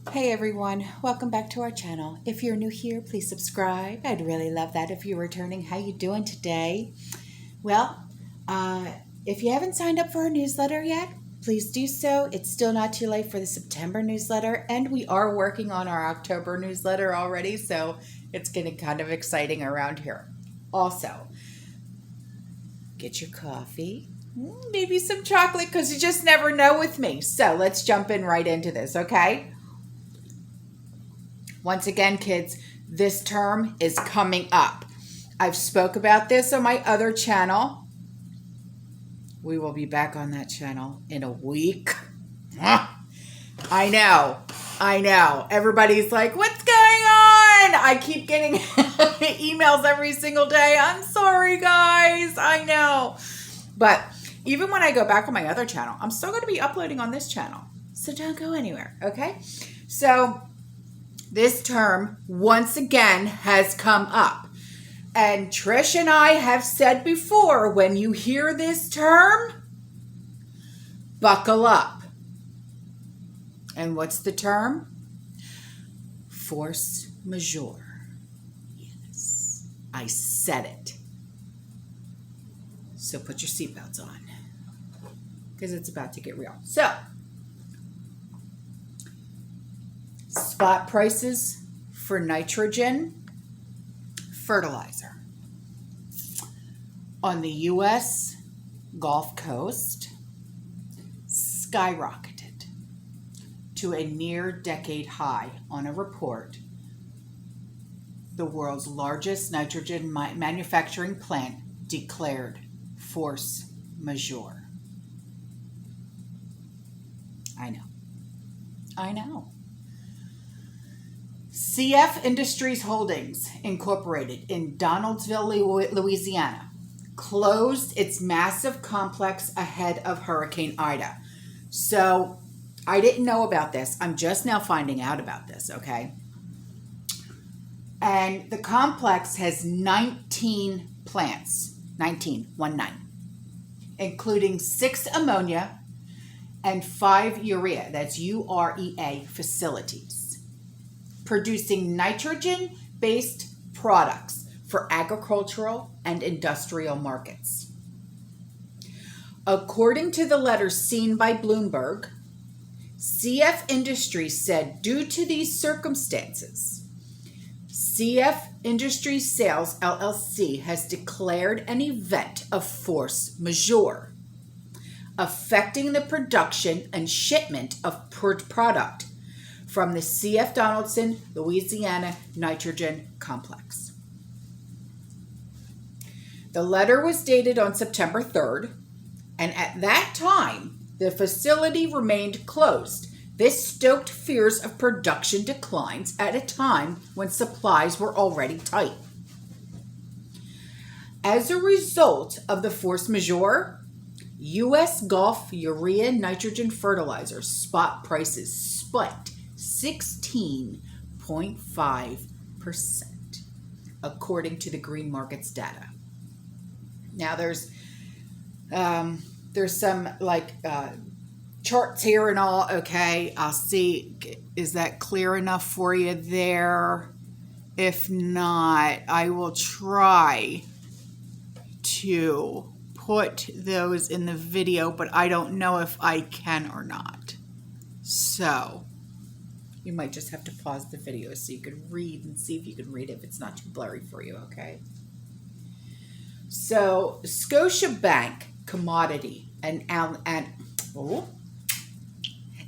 Hey everyone, welcome back to our channel. If you're new here, please subscribe. I'd really love that if you're returning. How you doing today? Well, if you haven't signed up for our newsletter yet, please do so. It's still not too late for the September newsletter, and we are working on our October newsletter already, so it's getting kind of exciting around here. Also, get your coffee, maybe some chocolate, because you just never know with me. So let's jump in right into this, okay? Once again, kids, this term is coming up. I've spoke about this on my other channel. We will be back on that channel in a week. I know. Everybody's like, what's going on? I keep getting emails every single day. I'm sorry, guys. I know. But even when I go back on my other channel, I'm still going to be uploading on this channel. So don't go anywhere, okay? So this term, once again, has come up. And Trish and I have said before, when you hear this term, buckle up. And what's the term? Force majeure. Yes, I said it. So put your seatbelts on, because it's about to get real. So, spot prices for nitrogen fertilizer on the U.S. Gulf Coast skyrocketed to a near-decade high on a report. The world's largest nitrogen manufacturing plant declared force majeure. I know. CF Industries Holdings, Incorporated in Donaldsonville, Louisiana, closed its massive complex ahead of Hurricane Ida. So I didn't know about this. I'm just now finding out about this, okay? And the complex has 19 plants, 19, including 6 ammonia and 5 urea, that's UREA facilities, producing nitrogen-based products for agricultural and industrial markets. According to the letters seen by Bloomberg, CF Industries said due to these circumstances, CF Industries Sales LLC has declared an event of force majeure, affecting the production and shipment of product from the CF Donaldson, Louisiana nitrogen complex. The letter was dated on September 3rd, and at that time, the facility remained closed. This stoked fears of production declines at a time when supplies were already tight. As a result of the force majeure, U.S. Gulf urea nitrogen fertilizer spot prices spiked 16.5%, according to the green markets data. Now there's some charts here and all. Okay, I'll see. Is that clear enough for you there? If not, I will try to put those in the video, but I don't know if I can or not. So you might just have to pause the video so you can read and see if you can read it if it's not too blurry for you, okay? So Scotiabank commodity and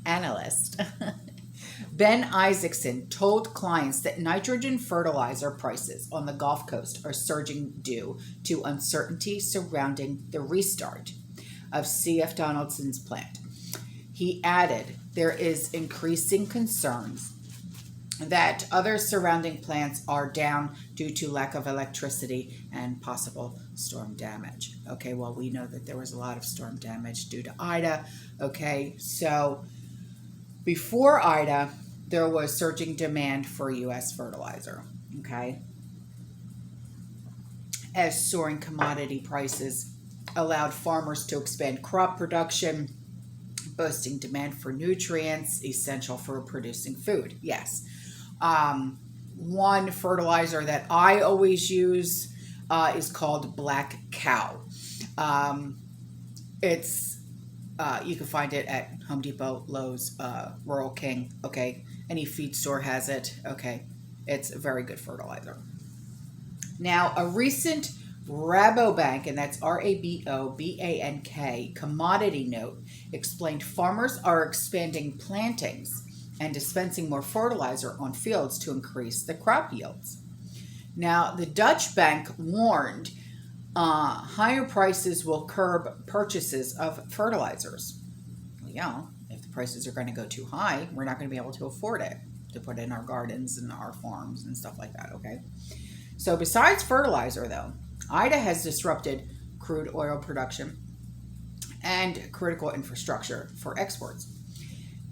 analyst Ben Isaacson told clients that nitrogen fertilizer prices on the Gulf Coast are surging due to uncertainty surrounding the restart of CF Donaldson's plant. He added, there is increasing concerns that other surrounding plants are down due to lack of electricity and possible storm damage. Okay, well, we know that there was a lot of storm damage due to Ida. Okay, so before Ida, there was surging demand for U.S. fertilizer. Okay, as soaring commodity prices allowed farmers to expand crop production, boasting demand for nutrients essential for producing food. Yes. One fertilizer that I always use is called Black Cow. It's you can find it at Home Depot, Lowe's, Rural King. Okay, any feed store has it. Okay, it's a very good fertilizer. Now, a recent Rabobank, and that's Rabobank commodity note explained farmers are expanding plantings and dispensing more fertilizer on fields to increase the crop yields. Now, the Dutch bank warned higher prices will curb purchases of fertilizers. Well, yeah, if the prices are going to go too high, we're not going to be able to afford it to put in our gardens and our farms and stuff like that, okay? So besides fertilizer, though, Ida has disrupted crude oil production and critical infrastructure for exports.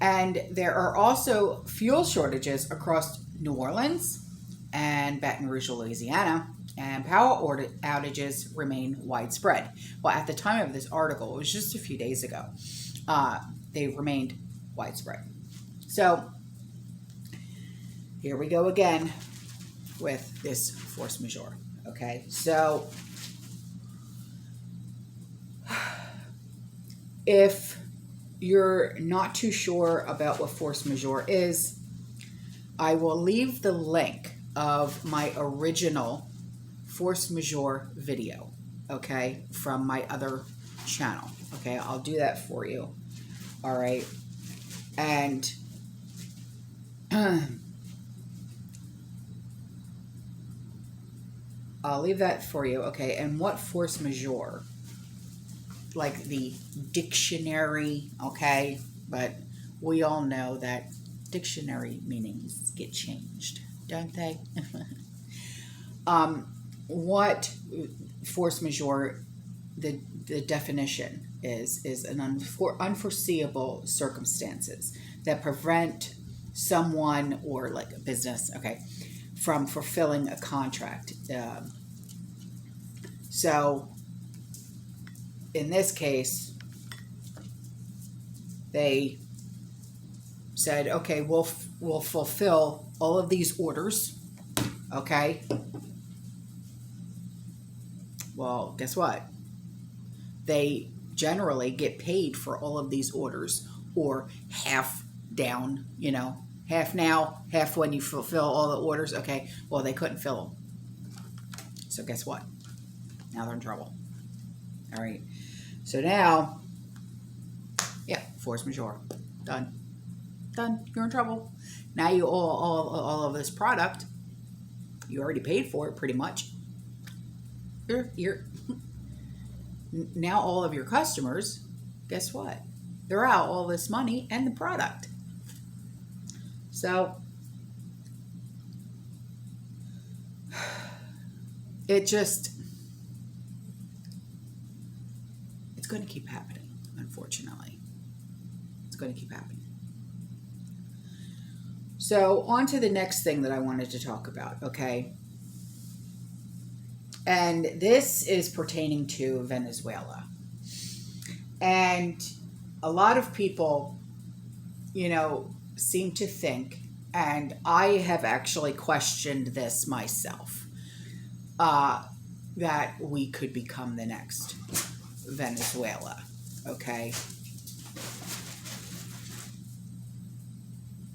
And there are also fuel shortages across New Orleans and Baton Rouge, Louisiana, and power outages remain widespread. Well, at the time of this article, it was just a few days ago, they remained widespread. So here we go again with this force majeure. Okay, so if you're not too sure about what force majeure is, I will leave the link of my original force majeure video, okay, from my other channel. Okay, I'll do that for you. All right, and I'll leave that for you. Okay, and what force majeure, like the dictionary, okay, but we all know that dictionary meanings get changed, don't they? What force majeure, the definition is an unforeseeable circumstances that prevent someone or like a business, okay, from fulfilling a contract. So in this case, they said, okay, we'll fulfill all of these orders, okay? Well, guess what? They generally get paid for all of these orders, or half down, you know, half now, half when you fulfill all the orders. Okay, well, they couldn't fill them. So guess what? Now they're in trouble. All right. So now, yeah, force majeure. Done. Done. You're in trouble. Now you owe all of this product. You already paid for it pretty much. You're now all of your customers, guess what? They're out all this money and the product. So it's going to keep happening, unfortunately. It's going to keep happening. So on to the next thing that I wanted to talk about, okay? And this is pertaining to Venezuela. And a lot of people, you know, seem to think, and I have actually questioned this myself, that we could become the next Venezuela, okay?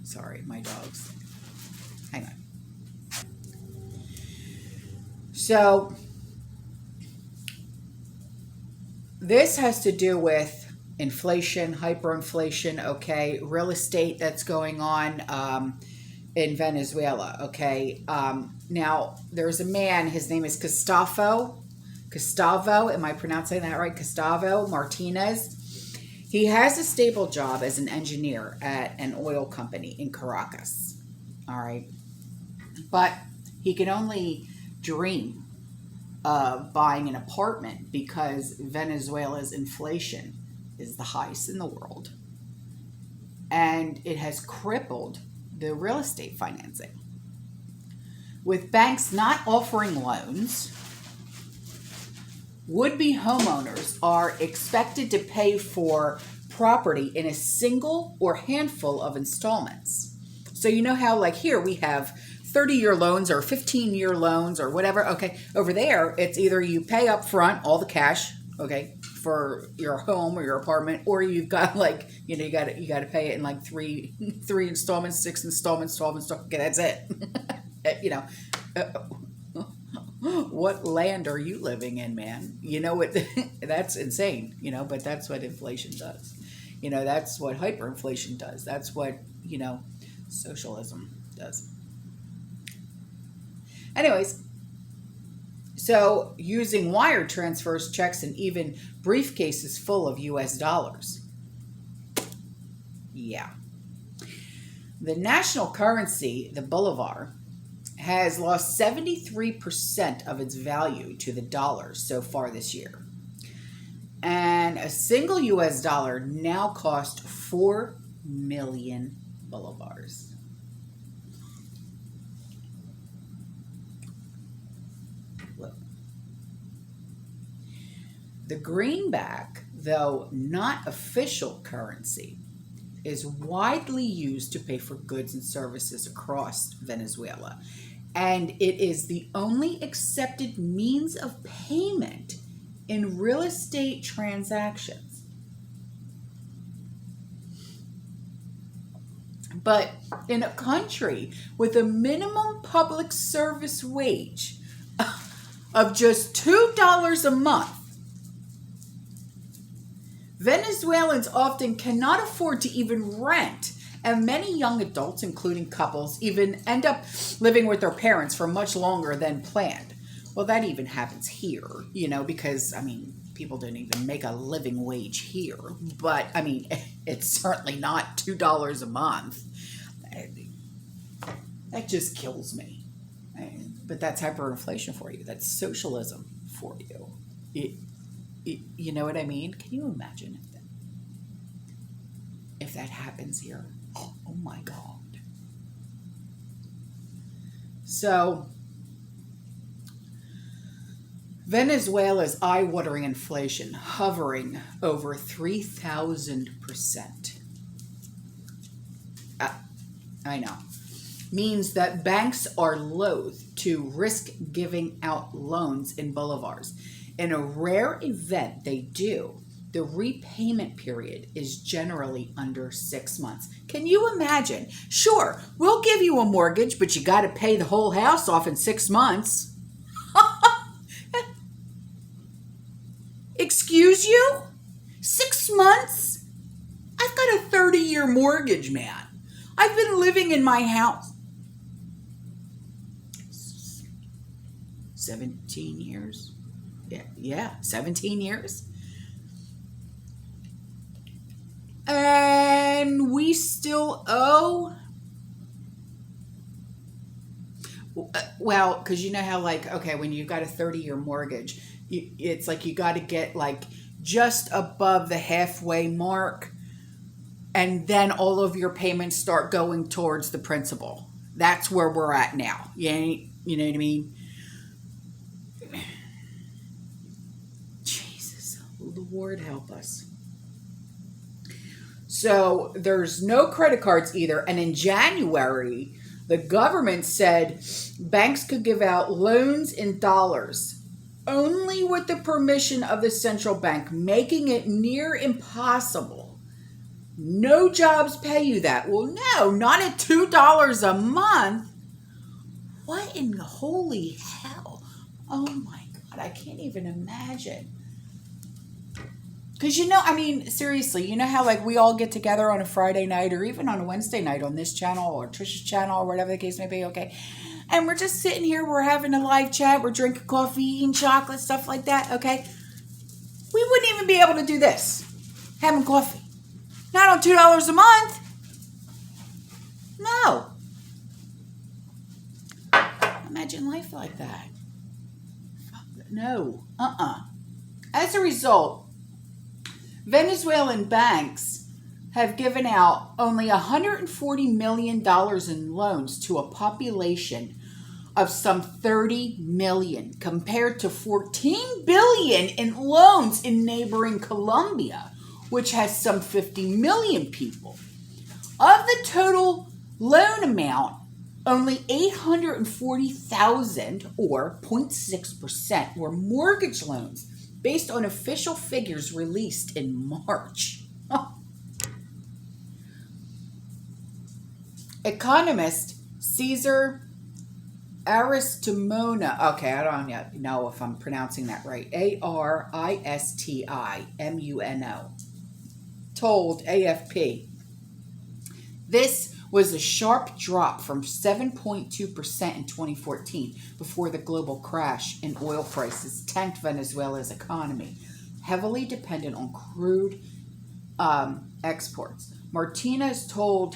Sorry, my dogs. Hang on. So this has to do with inflation, hyperinflation, okay, real estate that's going on in Venezuela, okay. Now, there's a man, his name is Gustavo, am I pronouncing that right? Gustavo Martinez. He has a stable job as an engineer at an oil company in Caracas, all right. But he can only dream of buying an apartment because Venezuela's inflation is the highest in the world. And it has crippled the real estate financing. With banks not offering loans, would-be homeowners are expected to pay for property in a single or handful of installments. So you know how like here we have 30-year loans or 15-year loans or whatever. Okay, over there, it's either you pay up front all the cash, okay, for your home or your apartment, or you've got like, you know, you got to pay it in like three installments, 6 installments, 12 installments. Okay, that's it. You know, what land are you living in, man? You know what? That's insane. You know, but that's what inflation does. You know, that's what hyperinflation does. That's what, you know, socialism does. Anyways, so using wire transfers, checks, and even briefcases full of US dollars. Yeah. The national currency, the bolivar, has lost 73% of its value to the dollar so far this year. And a single US dollar now costs 4 million bolivars. The greenback, though not official currency, is widely used to pay for goods and services across Venezuela. And it is the only accepted means of payment in real estate transactions. But in a country with a minimum public service wage of just $2 a month, Venezuelans often cannot afford to even rent, and many young adults, including couples, even end up living with their parents for much longer than planned. Well, that even happens here, you know, because, I mean, people don't even make a living wage here. But, I mean, it's certainly not $2 a month. That just kills me. But that's hyperinflation for you. That's socialism for you. You know what I mean? Can you imagine if that happens here? Oh my God. So, Venezuela's eye-watering inflation hovering over 3,000%. I know. Means that banks are loath to risk giving out loans in bolivars. In a rare event they do, the repayment period is generally under 6 months. Can you imagine? Sure, we'll give you a mortgage, but you got to pay the whole house off in 6 months. Excuse you? 6 months? I've got a 30-year mortgage, man. I've been living in my house 17 years. Yeah, 17 years. And we still owe. Well, because you know how, like, okay, when you've got a 30-year mortgage, it's like you got to get like just above the halfway mark, and then all of your payments start going towards the principal. That's where we're at now. You know what I mean? Jesus, Lord help us. So there's no credit cards either. And in January, the government said banks could give out loans in dollars only with the permission of the central bank, making it near impossible. No jobs pay you that. Well, no, not at $2 a month. What in the holy hell? Oh my God, I can't even imagine. Because, you know, I mean, seriously, you know how, like, we all get together on a Friday night or even on a Wednesday night on this channel or Trish's channel or whatever the case may be, okay? And we're just sitting here, we're having a live chat, we're drinking coffee, eating chocolate, stuff like that, okay? We wouldn't even be able to do this, having coffee. Not on $2 a month. No. Imagine life like that. No. As a result, Venezuelan banks have given out only $140 million in loans to a population of some 30 million, compared to 14 billion in loans in neighboring Colombia, which has some 50 million people. Of the total loan amount, only 840,000 or 0.6% were mortgage loans based on official figures released in March. Economist Caesar Aristimona, okay, I don't yet know if I'm pronouncing that right, Aristimuno, told AFP this was a sharp drop from 7.2% in 2014 before the global crash in oil prices tanked Venezuela's economy, heavily dependent on crude exports. Martinez told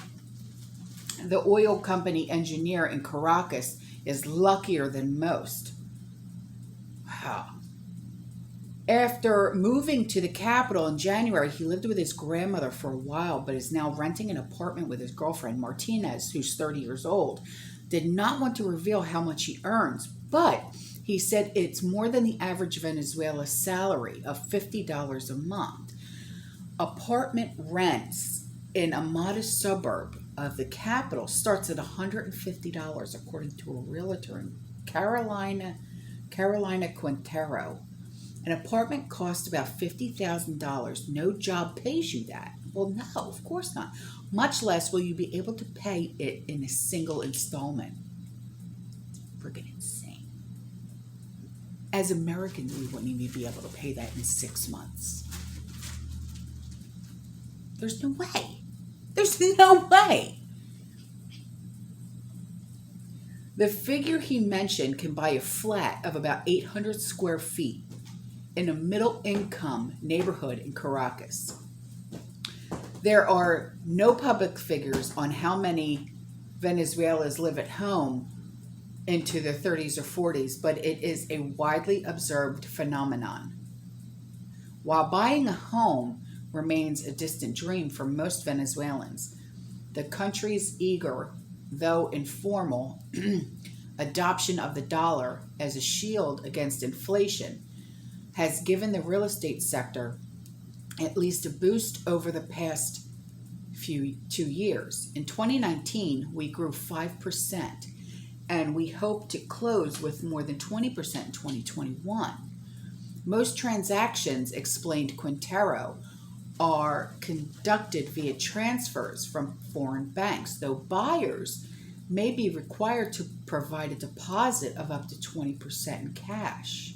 the oil company engineer in Caracas is luckier than most. Wow. After moving to the capital in January, he lived with his grandmother for a while, but is now renting an apartment with his girlfriend. Martinez, who's 30 years old, did not want to reveal how much he earns, but he said it's more than the average Venezuela salary of $50 a month. Apartment rents in a modest suburb of the capital starts at $150, according to a realtor in Carolina Quintero. An apartment costs about $50,000. No job pays you that. Well, no, of course not. Much less will you be able to pay it in a single installment. Freaking insane. As Americans, we wouldn't even be able to pay that in 6 months. There's no way. There's no way. The figure he mentioned can buy a flat of about 800 square feet in a middle-income neighborhood in Caracas. There are no public figures on how many Venezuelans live at home into their 30s or 40s, but it is a widely observed phenomenon. While buying a home remains a distant dream for most Venezuelans, the country's eager, though informal, adoption of the dollar as a shield against inflation has given the real estate sector at least a boost over the past 2 years. In 2019, we grew 5%, and we hope to close with more than 20% in 2021. Most transactions, explained Quintero, are conducted via transfers from foreign banks, though buyers may be required to provide a deposit of up to 20% in cash.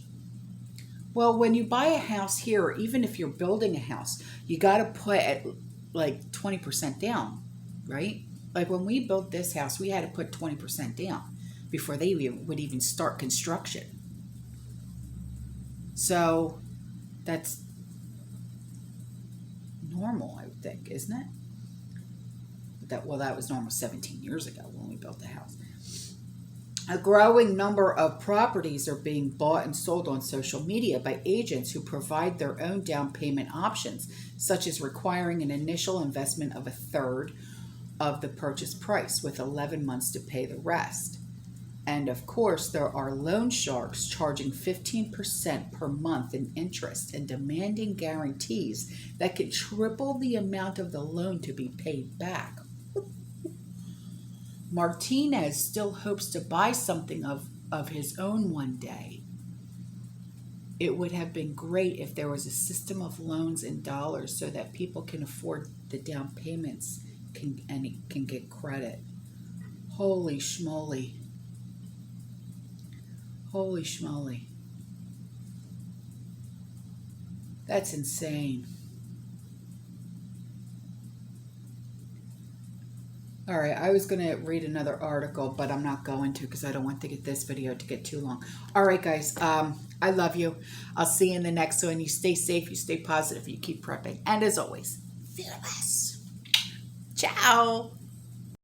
Well, when you buy a house here, or even if you're building a house, you got to put at like 20% down, right? Like when we built this house, we had to put 20% down before they would even start construction. So that's normal, I would think, isn't it? That was normal 17 years ago when we built the house. A growing number of properties are being bought and sold on social media by agents who provide their own down payment options, such as requiring an initial investment of a third of the purchase price with 11 months to pay the rest. And of course, there are loan sharks charging 15% per month in interest and demanding guarantees that could triple the amount of the loan to be paid back. Martinez still hopes to buy something of his own one day. It would have been great if there was a system of loans in dollars so that people can afford the down payments and can get credit. Holy schmoly. Holy schmoly. That's insane. All right, I was going to read another article, but I'm not going to because I don't want to get this video to get too long. All right, guys, I love you. I'll see you in the next one. You stay safe, you stay positive, you keep prepping. And as always, fearless. Ciao.